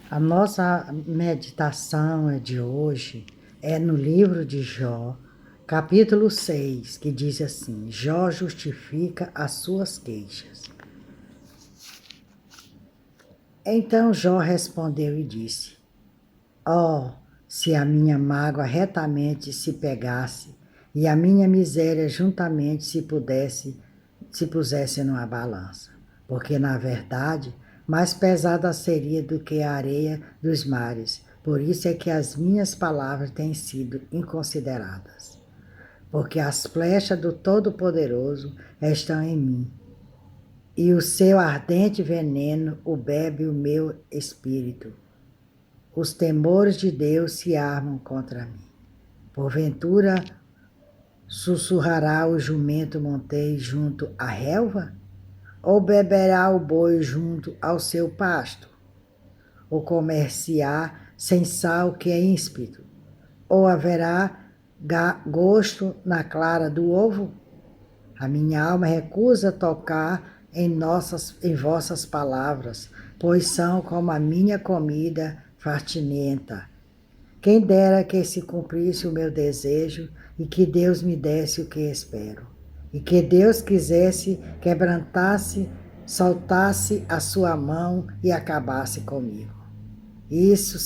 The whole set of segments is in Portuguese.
A nossa meditação de hoje é no livro de Jó, capítulo 6, que diz assim: Jó justifica as suas queixas. Então Jó respondeu e disse: se a minha mágoa retamente se pegasse e a minha miséria juntamente se pusesse numa balança, porque na verdade mais pesada seria do que a areia dos mares. Por isso é que as minhas palavras têm sido inconsideradas. Porque as flechas do Todo-Poderoso estão em mim, e o seu ardente veneno o bebe o meu espírito. Os temores de Deus se armam contra mim. Porventura, sussurrará o jumento montei junto à relva? Ou beberá o boi junto ao seu pasto? Ou comer-se-á sem sal que é ímpido? Ou haverá gosto na clara do ovo? A minha alma recusa tocar em vossas palavras, pois são como a minha comida fartinenta. Quem dera que se cumprisse o meu desejo e que Deus me desse o que espero. E que Deus quisesse, quebrantasse, soltasse a sua mão e acabasse comigo. Isso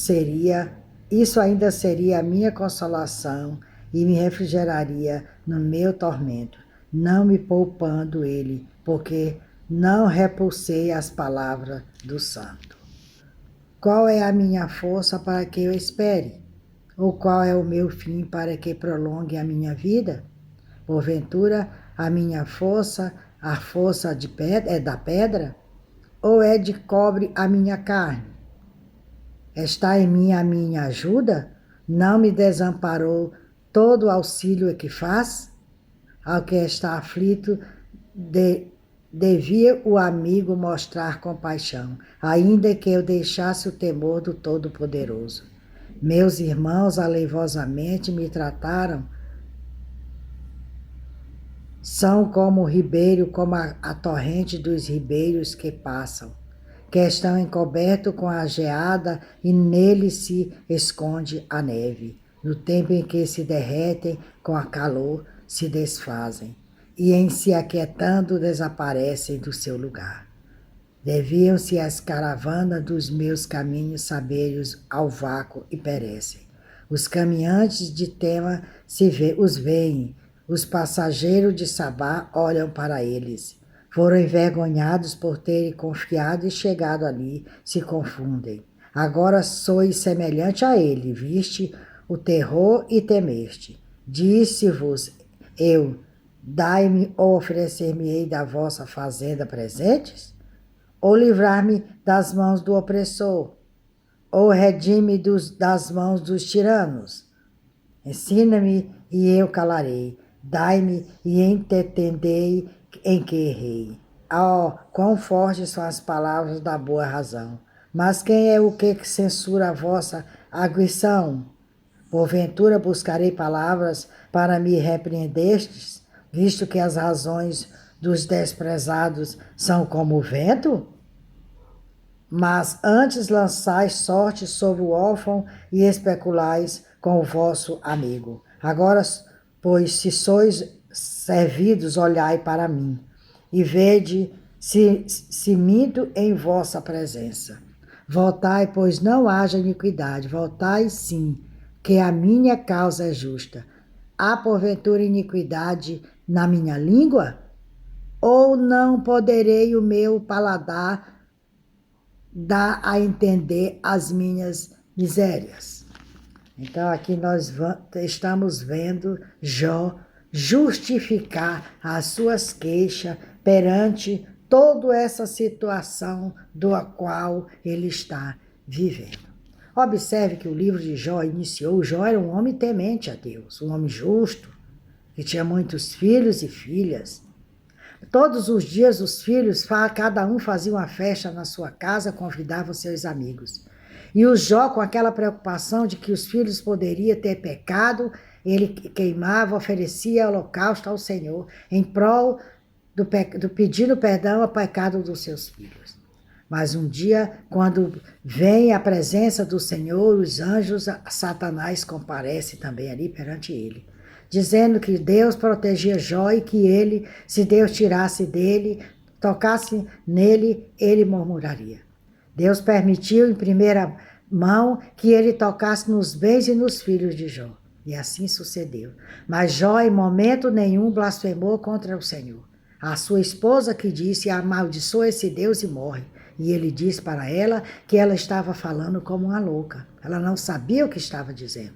ainda seria a minha consolação e me refrigeraria no meu tormento, não me poupando ele, porque não repulsei as palavras do santo. Qual é a minha força para que eu espere? Ou qual é o meu fim para que prolongue a minha vida? Porventura, a minha força, a força de pedra, é da pedra? Ou é de cobre a minha carne? Está em mim a minha ajuda? Não me desamparou todo o auxílio que faz? Ao que está aflito, devia o amigo mostrar compaixão, ainda que eu deixasse o temor do Todo-Poderoso. Meus irmãos aleivosamente me trataram, são como o ribeiro, como a torrente dos ribeiros que passam, que estão encobertos com a geada e nele se esconde a neve. No tempo em que se derretem com a calor, se desfazem, e em se aquietando desaparecem do seu lugar. Deviam-se as caravanas dos meus caminhos saber ao vácuo e perecem. Os caminhantes de Tema os veem, os passageiros de Sabá olham para eles. Foram envergonhados por terem confiado e chegado ali, se confundem. Agora sois semelhante a ele, viste o terror e temeste. Disse-vos eu, dai-me ou oferecer-me-ei da vossa fazenda presentes? Ou livrar-me das mãos do opressor? Ou redime das mãos dos tiranos? Ensina-me e eu calarei. Dai-me e entendei em que errei. Quão fortes são as palavras da boa razão. Mas quem é o que censura a vossa arguição? Porventura buscarei palavras para me repreendestes, visto que as razões dos desprezados são como o vento? Mas antes lançais sorte sobre o órfão e especulais com o vosso amigo. Agora, pois, se sois servidos, olhai para mim, e vede se minto em vossa presença. Voltai, pois não haja iniquidade, voltai sim, que a minha causa é justa. Há porventura iniquidade na minha língua? Ou não poderei o meu paladar dar a entender as minhas misérias? Então aqui nós estamos vendo Jó justificar as suas queixas perante toda essa situação do qual ele está vivendo. Observe que o livro de Jó iniciou. Jó era um homem temente a Deus, um homem justo, que tinha muitos filhos e filhas. Todos os dias os filhos, cada um fazia uma festa na sua casa, convidava os seus amigos. E o Jó, com aquela preocupação de que os filhos poderiam ter pecado, ele queimava, oferecia holocausto ao Senhor, em prol do pedindo perdão ao pecado dos seus filhos. Mas um dia, quando vem a presença do Senhor, os anjos, Satanás comparece também ali perante ele, dizendo que Deus protegia Jó e que ele, se Deus tirasse dele, tocasse nele, ele murmuraria. Deus permitiu em primeira mão que ele tocasse nos bens e nos filhos de Jó. E assim sucedeu. Mas Jó em momento nenhum blasfemou contra o Senhor. A sua esposa que disse, amaldiçoa esse Deus e morre. E ele disse para ela que ela estava falando como uma louca. Ela não sabia o que estava dizendo.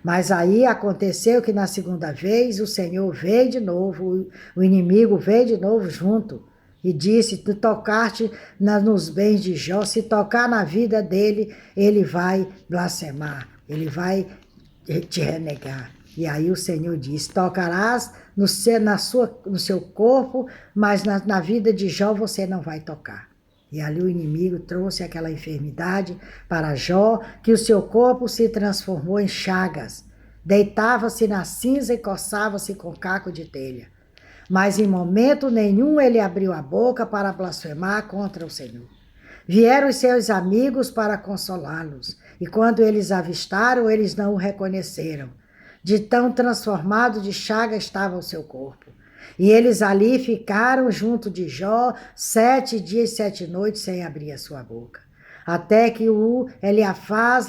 Mas aí aconteceu que na segunda vez o Senhor veio de novo, o inimigo veio de novo junto. E disse, tu tocaste nos bens de Jó, se tocar na vida dele, ele vai blasfemar, ele vai te renegar. E aí o Senhor diz, tocarás no seu corpo, mas na vida de Jó você não vai tocar. E ali o inimigo trouxe aquela enfermidade para Jó, que o seu corpo se transformou em chagas. Deitava-se na cinza e coçava-se com caco de telha. Mas em momento nenhum ele abriu a boca para blasfemar contra o Senhor. Vieram os seus amigos para consolá-los, e quando eles avistaram, eles não o reconheceram. De tão transformado de chaga estava o seu corpo. E eles ali ficaram junto de Jó 7 dias e 7 noites sem abrir a sua boca. Até que o Eliafaz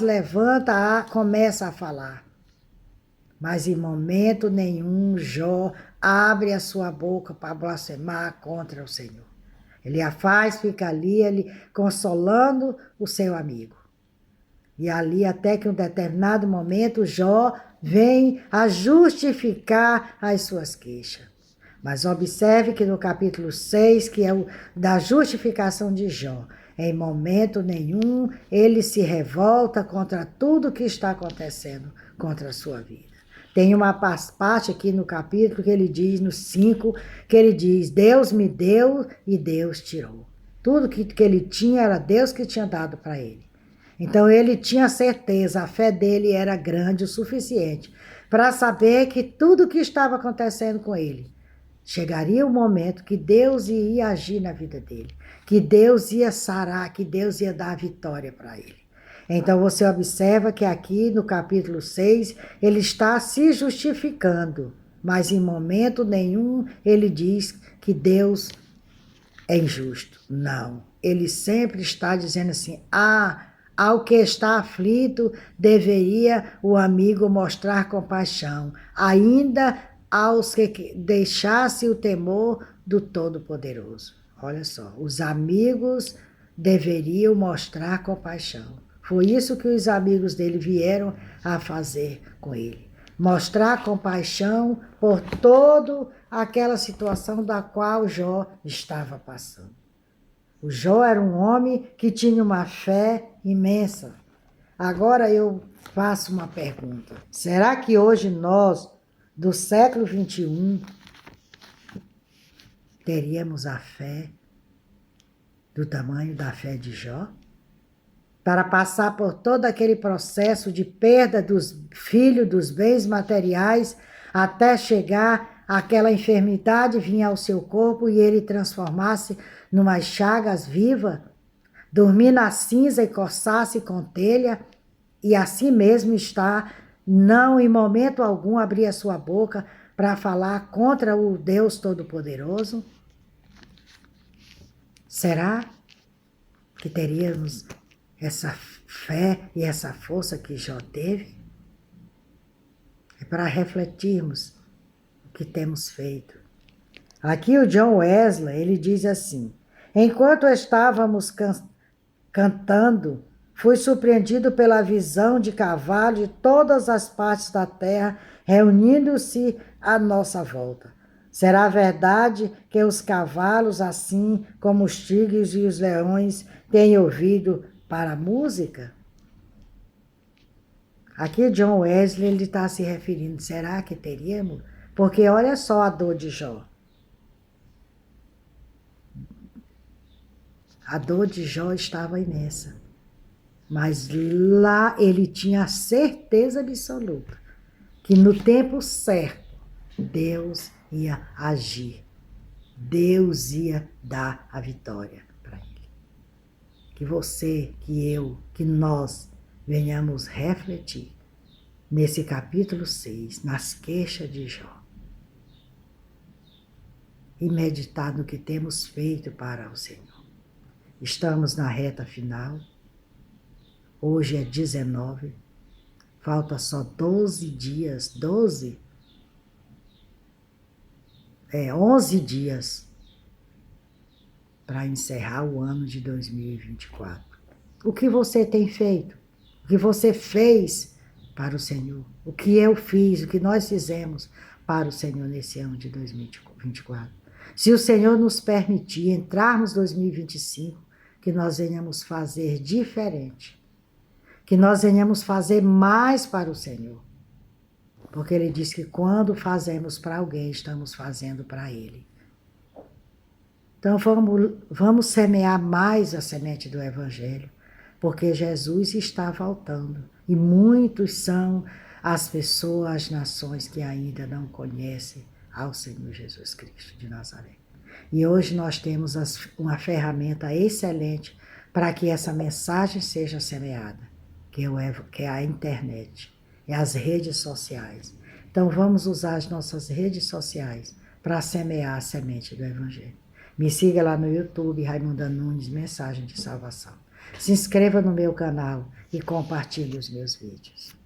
começa a falar. Mas em momento nenhum Jó abre a sua boca para blasfemar contra o Senhor. Eliafaz fica ali, ele consolando o seu amigo. E ali até que em um determinado momento Jó vem a justificar as suas queixas. Mas observe que no capítulo 6, que é o da justificação de Jó, em momento nenhum ele se revolta contra tudo que está acontecendo contra a sua vida. Tem uma parte aqui no capítulo que ele diz, no 5, que ele diz, Deus me deu e Deus tirou. Tudo que ele tinha era Deus que tinha dado para ele. Então ele tinha certeza, a fé dele era grande o suficiente para saber que tudo que estava acontecendo com ele, chegaria o momento que Deus ia agir na vida dele, que Deus ia sarar, que Deus ia dar a vitória para ele. Então você observa que aqui no capítulo 6, ele está se justificando, mas em momento nenhum ele diz que Deus é injusto. Não, ele sempre está dizendo assim, ao que está aflito deveria o amigo mostrar compaixão, ainda aos que deixasse o temor do Todo-Poderoso. Olha só, os amigos deveriam mostrar compaixão. Foi isso que os amigos dele vieram a fazer com ele. Mostrar compaixão por toda aquela situação da qual Jó estava passando. O Jó era um homem que tinha uma fé imensa. Agora eu faço uma pergunta. Será que hoje nós, do século 21, teríamos a fé do tamanho da fé de Jó? Para passar por todo aquele processo de perda dos filhos, dos bens materiais, até chegar àquela enfermidade vinha ao seu corpo e ele transformasse numas chagas vivas, dormir na cinza e coçasse com telha, e assim mesmo está, não em momento algum abrir a sua boca para falar contra o Deus Todo-Poderoso? Será que teríamos essa fé e essa força que Jó teve? É para refletirmos o que temos feito. Aqui o John Wesley, ele diz assim, enquanto estávamos cantando, fui surpreendido pela visão de cavalo de todas as partes da terra reunindo-se à nossa volta. Será verdade que os cavalos, assim como os tigres e os leões, têm ouvido para a música? Aqui John Wesley ele está se referindo, será que teríamos? Porque olha só a dor de Jó. A dor de Jó estava imensa. Mas lá ele tinha a certeza absoluta que no tempo certo Deus ia agir. Deus ia dar a vitória para ele. que você, que eu, que nós venhamos refletir nesse capítulo 6, nas queixas de Jó, e meditar no que temos feito para o Senhor. Estamos na reta final, hoje é 19, falta só 11 dias para encerrar o ano de 2024. O que você tem feito? O que você fez para o Senhor? O que eu fiz, o que nós fizemos para o Senhor nesse ano de 2024? Se o Senhor nos permitir entrarmos em 2025, que nós venhamos fazer diferente, que nós venhamos fazer mais para o Senhor. Porque Ele diz que quando fazemos para alguém, estamos fazendo para Ele. Então vamos semear mais a semente do Evangelho, porque Jesus está voltando. E muitos são as pessoas, as nações que ainda não conhecem ao Senhor Jesus Cristo de Nazaré. E hoje nós temos uma ferramenta excelente para que essa mensagem seja semeada, que é a internet, é as redes sociais. Então vamos usar as nossas redes sociais para semear a semente do Evangelho. Me siga lá no YouTube, Raimunda Nunes, Mensagem de Salvação. Se inscreva no meu canal e compartilhe os meus vídeos.